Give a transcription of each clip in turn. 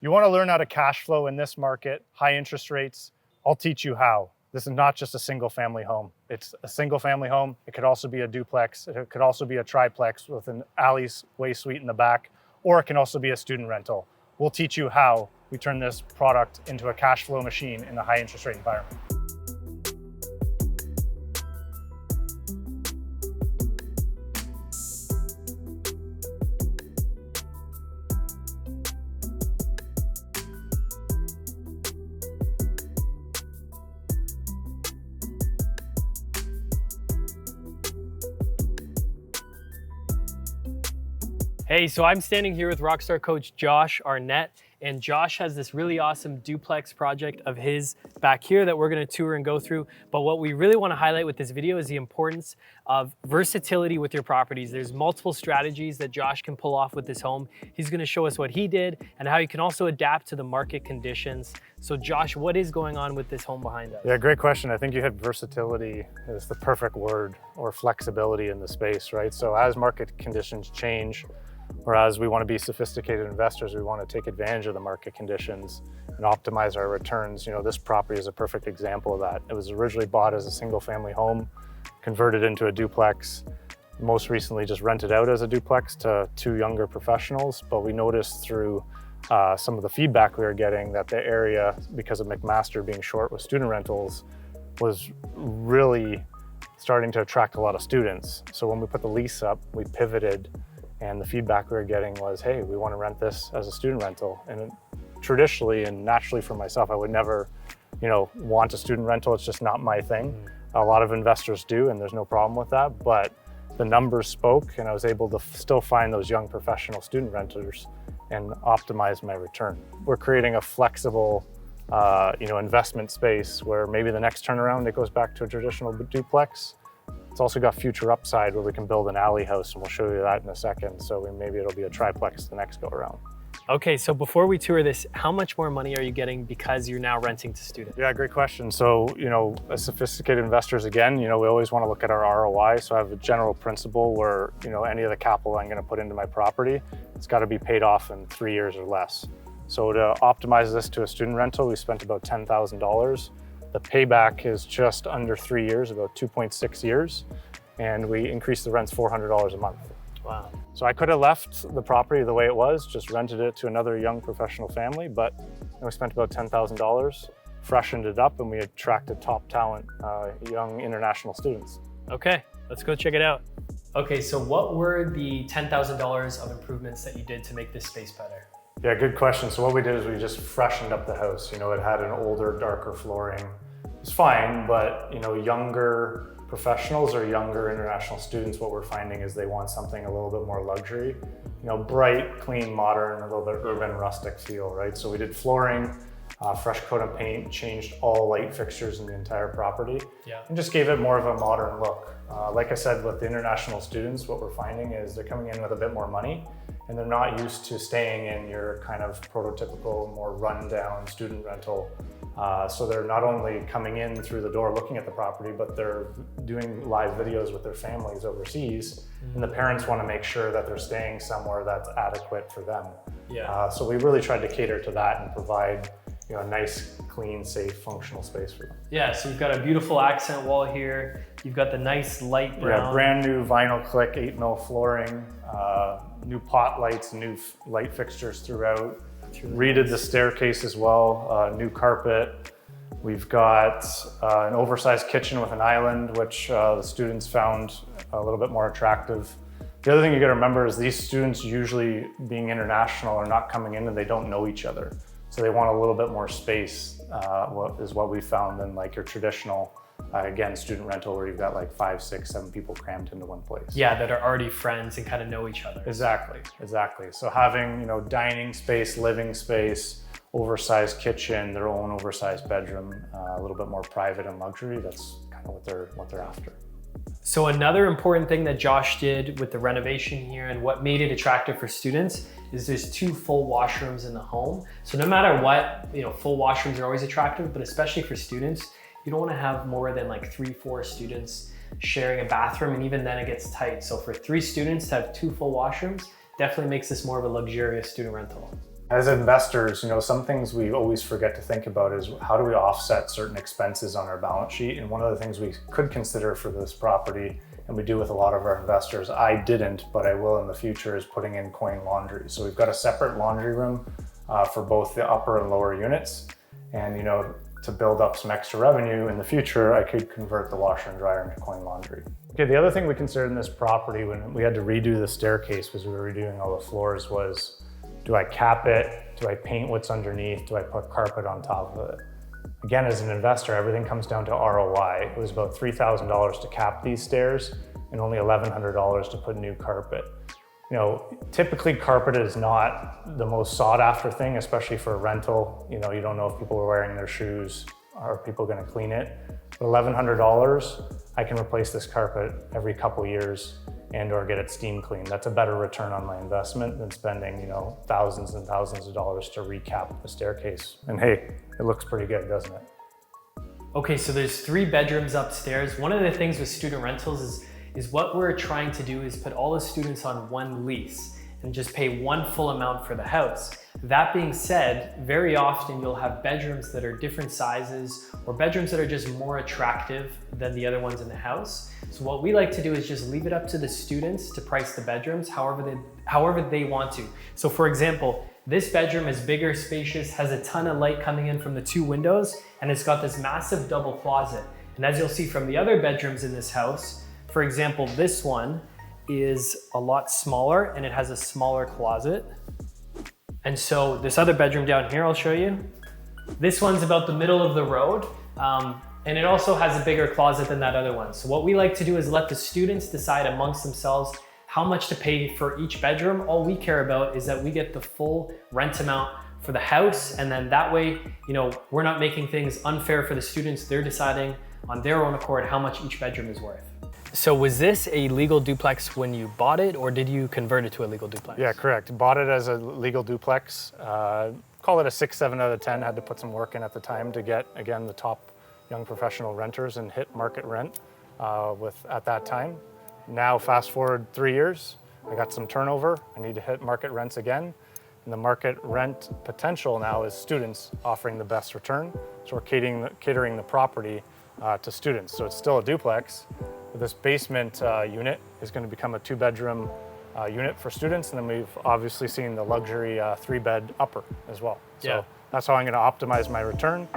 You want to learn how to cash flow in this market, high interest rates? I'll teach you how. This is not just a single family home. It's a single family home. It could also be a duplex. It could also be a triplex with an alleyway suite in the back, or it can also be a student rental. We'll teach you how we turn this product into a cash flow machine in a high interest rate environment. Hey, so I'm standing here with Rockstar coach Josh Arnett, and Josh has this really awesome duplex project of his back here that we're gonna tour and go through. But what we really wanna highlight with this video is the importance of versatility with your properties. There's multiple strategies that Josh can pull off with this home. He's gonna show us what he did and how you can also adapt to the market conditions. So Josh, what is going on with this home behind us? Yeah, great question. I think you hit versatility is the perfect word, or flexibility in the space, right? So as market conditions change, or as we want to be sophisticated investors, we want to take advantage of the market conditions and optimize our returns. You know, this property is a perfect example of that. It was originally bought as a single family home, converted into a duplex, most recently just rented out as a duplex to two younger professionals. But we noticed through some of the feedback we were getting that the area, because of McMaster being short with student rentals, was really starting to attract a lot of students. So when we put the lease up, we pivoted, and the feedback we were getting was, hey, we want to rent this as a student rental. And traditionally and naturally for myself, I would never, want a student rental. It's just not my thing. A lot of investors do, and there's no problem with that. But the numbers spoke, and I was able to still find those young professional student renters and optimize my return. We're creating a flexible, investment space where maybe the next turnaround it goes back to a traditional duplex. It's also got future upside where we can build an alley house, and we'll show you that in a second. So maybe it'll be a triplex the next go around. Okay, so before we tour this, how much more money are you getting because you're now renting to students? Yeah, great question. So, as sophisticated investors, again, we always want to look at our ROI. So I have a general principle where, any of the capital I'm going to put into my property, it's got to be paid off in 3 years or less. So to optimize this to a student rental, we spent about $10,000. The payback is just under 3 years, about 2.6 years. And we increased the rents $400 a month. Wow. So I could have left the property the way it was, just rented it to another young professional family, but we spent about $10,000, freshened it up, and we attracted top talent, young international students. Okay, let's go check it out. Okay, so what were the $10,000 of improvements that you did to make this space better? Yeah, good question. So what we did is we just freshened up the house. It had an older, darker flooring. It's fine, but younger professionals or younger international students, what we're finding is they want something a little bit more luxury, bright, clean, modern, a little bit urban, rustic feel, right? So we did flooring, fresh coat of paint, changed all light fixtures in the entire property, and just gave it more of a modern look. Like I said, with the international students, what we're finding is they're coming in with a bit more money, and they're not used to staying in your kind of prototypical, more rundown student rental. So they're not only coming in through the door looking at the property, but they're doing live videos with their families overseas. And the parents want to make sure that they're staying somewhere that's adequate for them. So we really tried to cater to that and provide a nice, clean, safe, functional space for them. Yeah, so you've got a beautiful accent wall here. You've got the nice light brown. Yeah, brand new vinyl click 8mm flooring, new pot lights, new light fixtures throughout. Redid the staircase as well, new carpet. We've got an oversized kitchen with an island, which the students found a little bit more attractive. The other thing you gotta remember is these students, usually being international, are not coming in and they don't know each other. So they want a little bit more space, is what we found, than like your traditional, again, student rental where you've got like 5, 6, 7 people crammed into one place. Yeah, that are already friends and kind of know each other. Exactly. So having, dining space, living space, oversized kitchen, their own oversized bedroom, a little bit more private and luxury, that's kind of what they're after. So another important thing that Josh did with the renovation here and what made it attractive for students is there's 2 full washrooms in the home. So no matter what, full washrooms are always attractive, but especially for students, you don't want to have more than like 3, 4 students sharing a bathroom, and even then it gets tight. So for 3 students to have 2 full washrooms definitely makes this more of a luxurious student rental. As investors, some things we always forget to think about is how do we offset certain expenses on our balance sheet? And one of the things we could consider for this property, and we do with a lot of our investors, I didn't, but I will in the future, is putting in coin laundry. So we've got a separate laundry room for both the upper and lower units. And to build up some extra revenue in the future, I could convert the washer and dryer into coin laundry. Okay, the other thing we considered in this property when we had to redo the staircase because we were redoing all the floors was, do I cap it? Do I paint what's underneath? Do I put carpet on top of it? Again, as an investor, everything comes down to ROI. It was about $3,000 to cap these stairs and only $1,100 to put new carpet. Typically carpet is not the most sought after thing, especially for a rental. You don't know if people are wearing their shoes, are people gonna clean it? But $1,100, I can replace this carpet every couple years and or get it steam cleaned. That's a better return on my investment than spending, thousands and thousands of dollars to recap the staircase. And hey, it looks pretty good, doesn't it? Okay, so there's 3 bedrooms upstairs. One of the things with student rentals is what we're trying to do is put all the students on one lease and just pay one full amount for the house. That being said, very often you'll have bedrooms that are different sizes or bedrooms that are just more attractive than the other ones in the house. So what we like to do is just leave it up to the students to price the bedrooms however they want to. So for example, this bedroom is bigger, spacious, has a ton of light coming in from the 2 windows, and it's got this massive double closet. And as you'll see from the other bedrooms in this house, for example, this one is a lot smaller and it has a smaller closet. And so this other bedroom down here, I'll show you. This one's about the middle of the road. And it also has a bigger closet than that other one. So what we like to do is let the students decide amongst themselves how much to pay for each bedroom. All we care about is that we get the full rent amount for the house. And then that way, we're not making things unfair for the students. They're deciding on their own accord how much each bedroom is worth. So was this a legal duplex when you bought it, or did you convert it to a legal duplex? Yeah, correct. Bought it as a legal duplex. Call it a 6, 7 out of 10. Had to put some work in at the time to get, again, the top young professional renters and hit market rent at that time. Now, fast forward 3 years, I got some turnover. I need to hit market rents again. And the market rent potential now is students offering the best return. So we're catering the property to students. So it's still a duplex. But this basement unit is going to become a 2-bedroom unit for students. And then we've obviously seen the luxury 3-bed upper as well. So that's how I'm going to optimize my return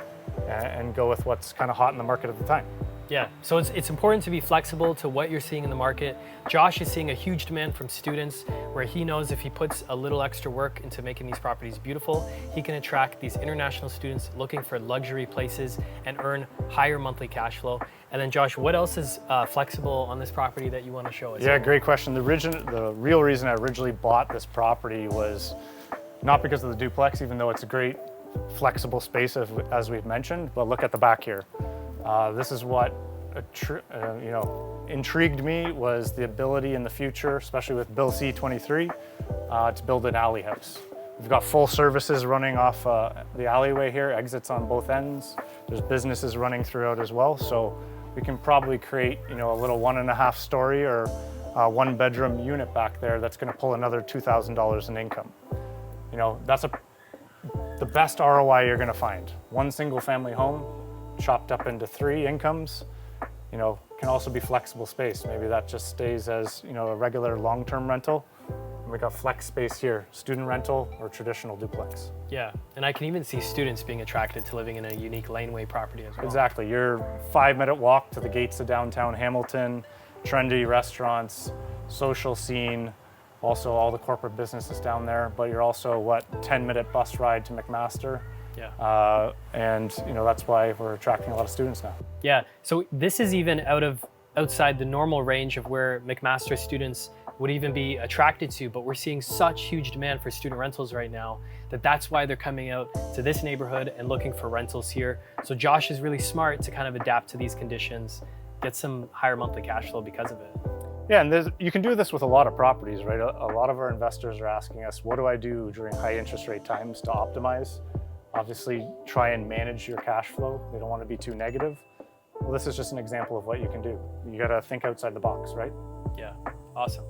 and go with what's kind of hot in the market at the time. Yeah, so it's important to be flexible to what you're seeing in the market. Josh is seeing a huge demand from students where he knows if he puts a little extra work into making these properties beautiful, he can attract these international students looking for luxury places and earn higher monthly cash flow. And then Josh, what else is flexible on this property that you want to show us? Yeah, great question. The real reason I originally bought this property was not because of the duplex, even though it's a great flexible space as we've mentioned, but look at the back here. This is what intrigued me was the ability in the future, especially with Bill C-23, to build an alley house. We've got full services running off the alleyway here, exits on both ends. There's businesses running throughout as well, so we can probably create a little 1.5 story or 1-bedroom unit back there that's going to pull another $2,000 in income. That's the best ROI you're going to find. 1 single family home chopped up into 3 incomes, can also be flexible space. Maybe that just stays as, a regular long-term rental. And we got flex space here, student rental or traditional duplex. Yeah, and I can even see students being attracted to living in a unique laneway property as well. Exactly, you're 5-minute walk to the gates of downtown Hamilton, trendy restaurants, social scene, also all the corporate businesses down there, but you're also 10-minute bus ride to McMaster. Yeah. And that's why we're attracting a lot of students now. Yeah, so this is even outside the normal range of where McMaster students would even be attracted to, but we're seeing such huge demand for student rentals right now that's why they're coming out to this neighborhood and looking for rentals here. So Josh is really smart to kind of adapt to these conditions, get some higher monthly cash flow because of it. Yeah, and you can do this with a lot of properties, right? A lot of our investors are asking us, what do I do during high interest rate times to optimize? Obviously, try and manage your cash flow. They don't want to be too negative. Well, this is just an example of what you can do. You got to think outside the box, right? Yeah, awesome.